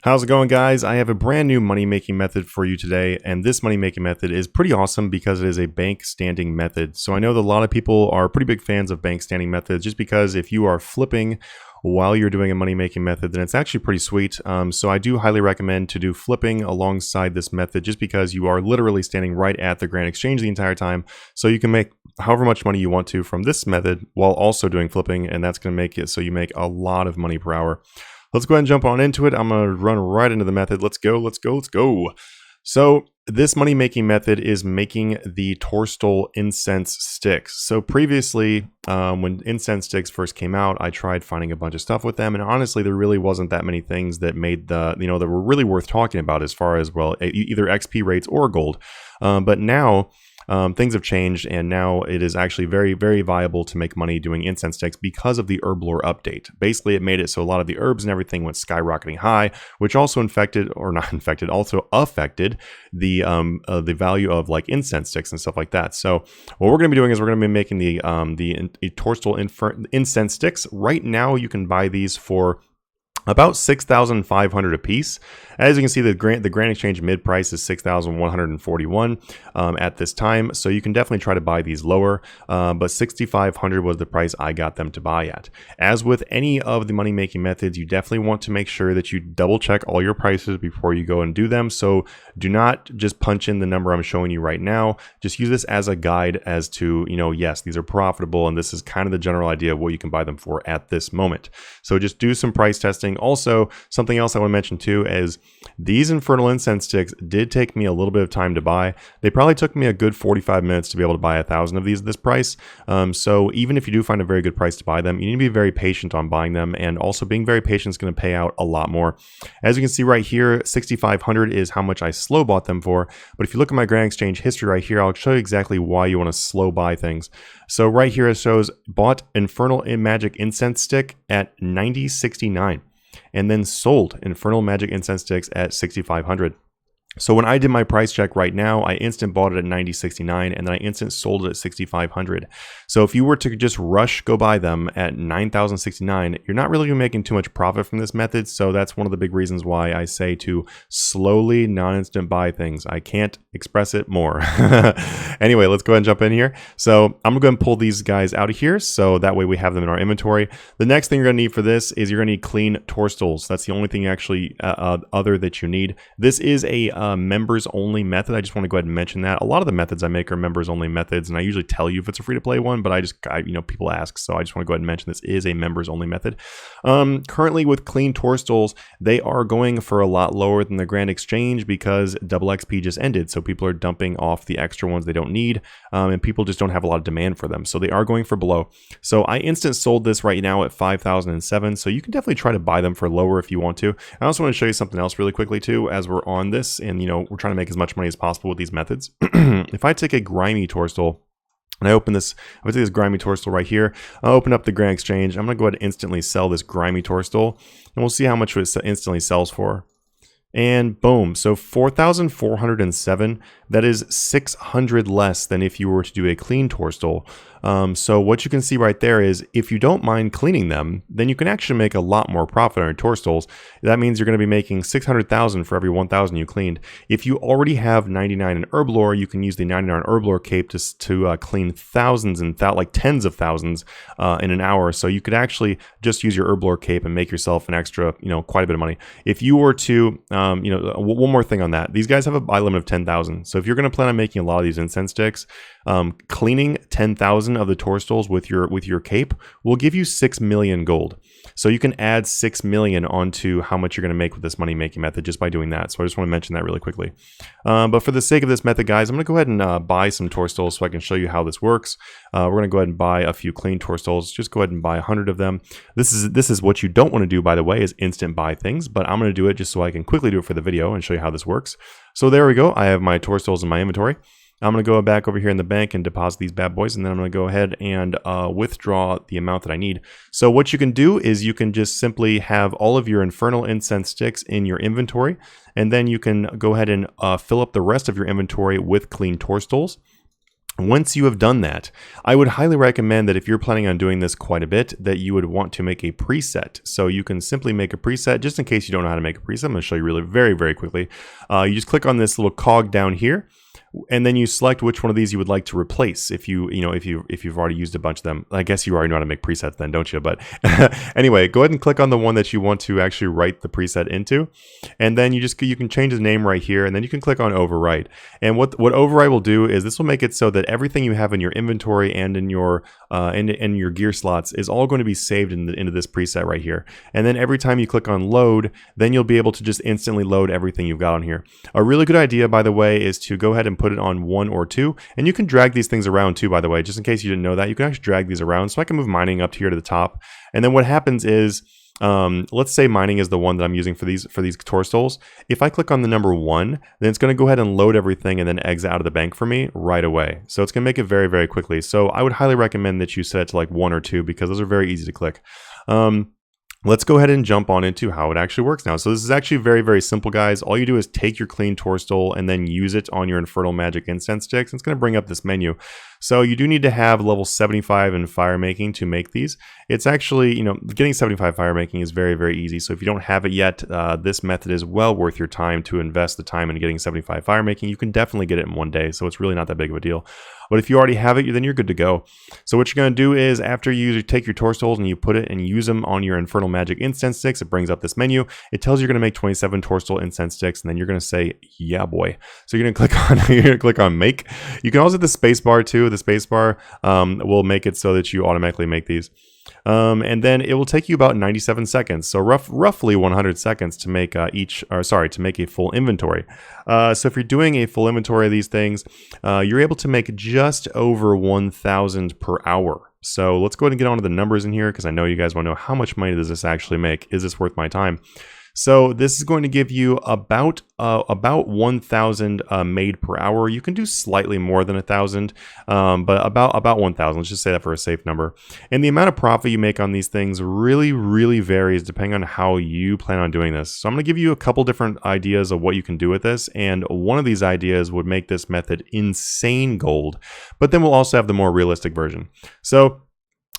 How's it going, guys? I have a brand new money making method for you today, and this money making method is pretty awesome because it is a bank standing method. So I know that a lot of people are pretty big fans of bank standing methods just because if you are flipping while you're doing a money making method, then it's actually pretty sweet. So I do highly recommend to do flipping alongside this method just because you are literally standing right at the Grand Exchange the entire time. So you can make however much money you want to from this method while also doing flipping, and that's going to make it so you make a lot of money per hour. Let's go ahead and jump on into it. I'm going to run right into the method. Let's go, let's go, let's go. So this money making method is making the Torstal incense sticks. So previously, when incense sticks first came out, I tried finding a bunch of stuff with them. And honestly, there really wasn't that many things that made that were really worth talking about as far as, well, either XP rates or gold. But now, things have changed, and now it is actually very, very viable to make money doing incense sticks because of the herb lore update. Basically, it made it so a lot of the herbs and everything went skyrocketing high, which also also affected the value of like incense sticks and stuff like that. So what we're going to be doing is we're going to be making the Torstal incense sticks. Right now, you can buy these for about 6,500 a piece. As you can see, the Grand Exchange mid price is 6,141 at this time, so you can definitely try to buy these lower, but 6,500 was the price I got them to buy at. As with any of the money making methods, you definitely want to make sure that you double check all your prices before you go and do them. So do not just punch in the number I'm showing you right now. Just use this as a guide as to, yes, these are profitable, and this is kind of the general idea of what you can buy them for at this moment. So just do some price testing. Also, something else I want to mention too is these Infernal Incense Sticks did take me a little bit of time to buy. They probably took me a good 45 minutes to be able to buy 1,000 of these at this price. So even if you do find a very good price to buy them, you need to be very patient on buying them, and also being very patient is going to pay out a lot more. As you can see right here, 6,500 is how much I slow bought them for. But if you look at my Grand Exchange history right here, I'll show you exactly why you want to slow buy things. So right here it shows bought Infernal Magic Incense Stick at 90.69. and then sold Infernal Magic Incense Sticks at 6,500. So when I did my price check right now, I instant bought it at 90.69, and then I instant sold it at 6,500. So if you were to just rush go buy them at 9,069, you're not really making too much profit from this method. So that's one of the big reasons why I say to slowly non-instant buy things. I can't express it more. Anyway, let's go ahead and jump in here. So I'm going to pull these guys out of here, so that way we have them in our inventory. The next thing you're going to need for this is you're going to need clean Torstals. That's the only thing actually other that you need. This is a members only method. I just want to go ahead and mention that. A lot of the methods I make are members only methods, and I usually tell you if it's a free to play one, but people ask, so I just want to go ahead and mention this is a members only method. Currently with clean Torstals, they are going for a lot lower than the Grand Exchange because double XP just ended, so people are dumping off the extra ones they don't need, and people just don't have a lot of demand for them, so they are going for below. So I instant sold this right now at 5,007, so you can definitely try to buy them for lower if you want to. I also want to show you something else really quickly too as we're on this, and we're trying to make as much money as possible with these methods. If I take a grimy Torstal and I take this grimy Torstal right here, I'll open up the Grand Exchange. I'm going to go ahead and instantly sell this grimy Torstal, and we'll see how much it instantly sells for. And boom, so 4,407, that is 600 less than if you were to do a clean Torstal. So what you can see right there is if you don't mind cleaning them, then you can actually make a lot more profit on your Torstals. That means you're going to be making 600,000 for every 1,000 you cleaned. If you already have 99 in herb lore, you can use the 99 herb lore cape to clean thousands and like tens of thousands in an hour. So you could actually just use your herb lore cape and make yourself an extra, quite a bit of money. If you were to, one more thing on that, these guys have a buy limit of 10,000. So if you're going to plan on making a lot of these incense sticks, cleaning 10,000 of the Torstals with your cape will give you 6 million gold. So you can add 6 million onto how much you're going to make with this money making method just by doing that. So I just want to mention that really quickly. But for the sake of this method, guys, I'm going to go ahead and buy some Torstals so I can show you how this works. We're going to go ahead and buy a few clean Torstals. Just go ahead and buy 100 of them. This is what you don't want to do, by the way, is instant buy things, but I'm going to do it just so I can quickly do it for the video and show you how this works. So there we go. I have my Torstals in my inventory. I'm going to go back over here in the bank and deposit these bad boys, and then I'm going to go ahead and withdraw the amount that I need. So what you can do is you can just simply have all of your Infernal Incense Sticks in your inventory, and then you can go ahead and fill up the rest of your inventory with clean Torstals. Once you have done that, I would highly recommend that if you're planning on doing this quite a bit, that you would want to make a preset. So you can simply make a preset, just in case you don't know how to make a preset. I'm going to show you really very quickly. You just click on this little cog down here, and then you select which one of these you would like to replace. If you've already used a bunch of them, I guess you already know how to make presets then, don't you? But anyway, go ahead and click on the one that you want to actually write the preset into, and then you can change the name right here, and then you can click on overwrite. And what overwrite will do is this will make it so that everything you have in your inventory and in your gear slots is all going to be saved into this preset right here. And then every time you click on load, then you'll be able to just instantly load everything you've got on here. A really good idea, by the way, is to go ahead and put it on 1 or 2, and you can drag these things around too, by the way, just in case you didn't know that. You can actually drag these around. So I can move mining up here to the top, and then what happens is, let's say mining is the one that I'm using for these tourstoles. If I click on the number 1, then it's going to go ahead and load everything and then exit out of the bank for me right away. So it's going to make it very quickly. So I would highly recommend that you set it to like 1 or 2, because those are very easy to click. Let's go ahead and jump on into how it actually works now. So this is actually very simple, guys. All you do is take your clean tourstole and then use it on your Infernal Magic incense sticks. It's going to bring up this menu. So you do need to have level 75 in Firemaking to make these. It's actually, getting 75 Firemaking is very easy. So if you don't have it yet, this method is well worth your time to invest the time in getting 75 Firemaking. You can definitely get it in one day, so it's really not that big of a deal. But if you already have it, then you're good to go. So what you're going to do is, after you take your tourstoles and you put it and use them on your Infernal Magic incense sticks, it brings up this menu. It tells you you're going to make 27 tourstole incense sticks, and then you're going to say, yeah, boy. So you're going to click on make. You can also hit the space bar too. The space bar will make it so that you automatically make these. And then it will take you about 97 seconds, so roughly 100 seconds to make to make a full inventory. So if you're doing a full inventory of these things, you're able to make just over 1,000 per hour. So let's go ahead and get on to the numbers in here, because I know you guys want to know how much money does this actually make. Is this worth my time? So this is going to give you about 1,000 made per hour. You can do slightly more than 1,000, but about 1,000. Let's just say that for a safe number. And the amount of profit you make on these things really varies depending on how you plan on doing this. So I'm going to give you a couple different ideas of what you can do with this, and one of these ideas would make this method insane gold. But then we'll also have the more realistic version. So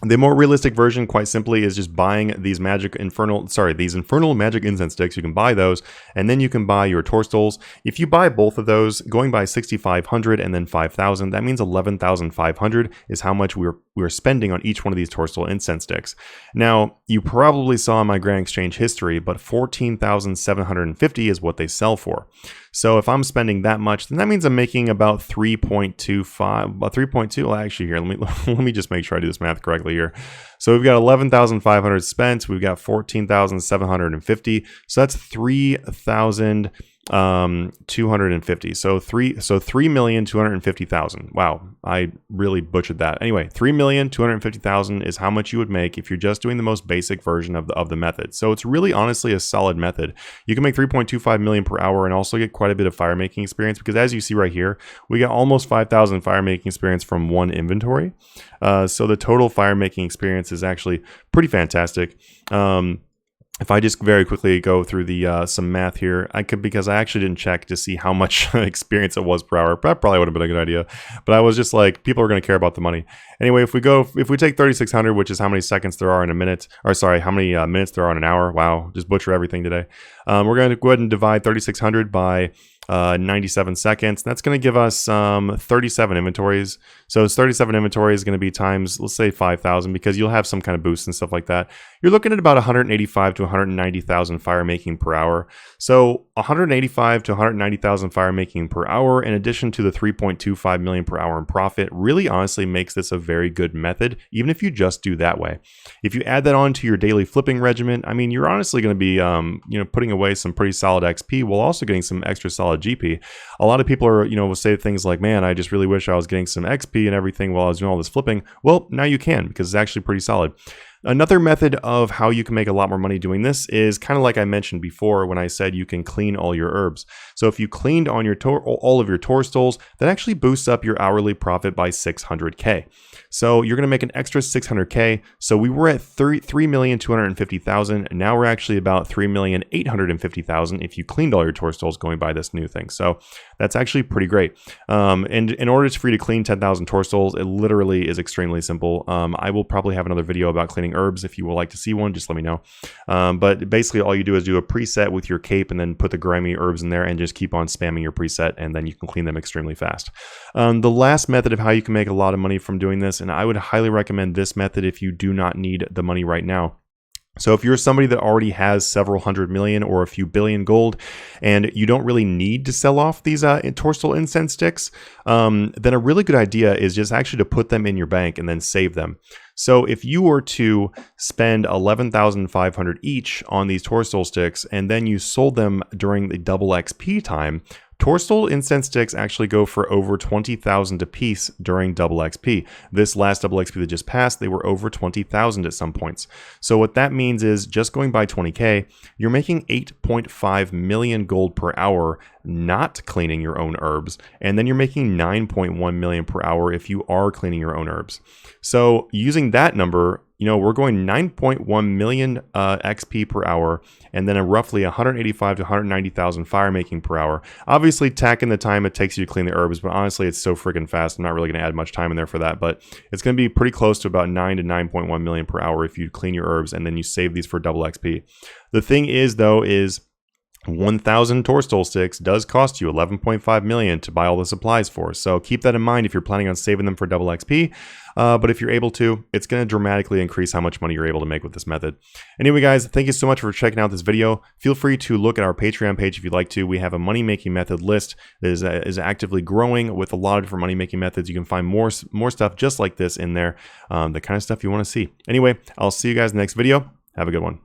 the more realistic version, quite simply, is just buying these infernal magic incense sticks. You can buy those, and then you can buy your tourstoles. If you buy both of those, going by 6,500 and then 5,000, that means 11,500 is how much we're spending on each one of these tourstole incense sticks. Now, you probably saw in my Grand Exchange history, but 14,750 is what they sell for. So if I'm spending that much, then that means I'm making about 3.2. Well, actually, here, let me just make sure I do this math correctly here. So we've got 11,500 spent. We've got 14,750. So that's 3,250. So 3,250,000. Wow, I really butchered that. Anyway, 3,250,000 is how much you would make if you're just doing the most basic version of the method. So it's really honestly a solid method. You can make 3.25 million per hour and also get quite a bit of firemaking experience, because as you see right here, we got almost 5,000 firemaking experience from one inventory. So the total firemaking experience is actually pretty fantastic. If I just very quickly go through the some math here, because I actually didn't check to see how much experience it was per hour. That probably would have been a good idea, but I was just like, people are going to care about the money. Anyway, if we take 3,600, which is how many seconds there are in a minute, or sorry, how many minutes there are in an hour. Wow, just butcher everything today. We're going to go ahead and divide 3,600 by 97 seconds. That's going to give us 37 inventories. So 37 inventories is going to be times, let's say 5,000, because you'll have some kind of boost and stuff like that. You're looking at about 185 to 190,000 firemaking per hour. So 185 to 190,000 firemaking per hour, in addition to the 3.25 million per hour in profit, really honestly makes this a very good method, even if you just do that way. If you add that on to your daily flipping regimen, I mean, you're honestly going to be putting away some pretty solid XP while also getting some extra solid GP. A lot of people are, will say things like, man, I just really wish I was getting some XP and everything while I was doing all this flipping. Well, now you can, because it's actually pretty solid. Another method of how you can make a lot more money doing this is kind of like I mentioned before when I said you can clean all your herbs. So if you cleaned on your all of your toadstools, that actually boosts up your hourly profit by 600K. So you're going to make an extra 600K. So we were at 3,250,000. Now we're actually about 3,850,000 if you cleaned all your toadstools going by this new thing. So that's actually pretty great. And in order for you to clean 10,000 toadstools, it literally is extremely simple. I will probably have another video about cleaning herbs. If you would like to see one, just let me know. But basically all you do is do a preset with your cape and then put the grimy herbs in there and just keep on spamming your preset, and then you can clean them extremely fast. The last method of how you can make a lot of money from doing this, and I would highly recommend this method if you do not need the money right now. So if you're somebody that already has several hundred million or a few billion gold and you don't really need to sell off these toadstool incense sticks, then a really good idea is just actually to put them in your bank and then save them. So if you were to spend 11,500 each on these toadstool sticks and then you sold them during the double XP time, toadstool incense sticks actually go for over 20,000 a piece during double XP. This last double XP that just passed, they were over 20,000 at some points. So what that means is just going by 20K, you're making 8.5 million gold per hour not cleaning your own herbs, and then you're making 9.1 million per hour if you are cleaning your own herbs. So using that number, we're going 9.1 million XP per hour, and then a roughly 185 to 190,000 firemaking per hour. Obviously, tack in the time it takes you to clean the herbs, but honestly, it's so freaking fast. I'm not really going to add much time in there for that, but it's going to be pretty close to about 9 to 9.1 million per hour if you clean your herbs, and then you save these for double XP. The thing is, though, is 1,000 toadstool sticks does cost you 11.5 million to buy all the supplies for. So keep that in mind if you're planning on saving them for double XP. But if you're able to, it's going to dramatically increase how much money you're able to make with this method. Anyway, guys, thank you so much for checking out this video. Feel free to look at our Patreon page if you'd like to. We have a money-making method list that is actively growing with a lot of different money-making methods. You can find more stuff just like this in there, the kind of stuff you want to see. Anyway, I'll see you guys in the next video. Have a good one.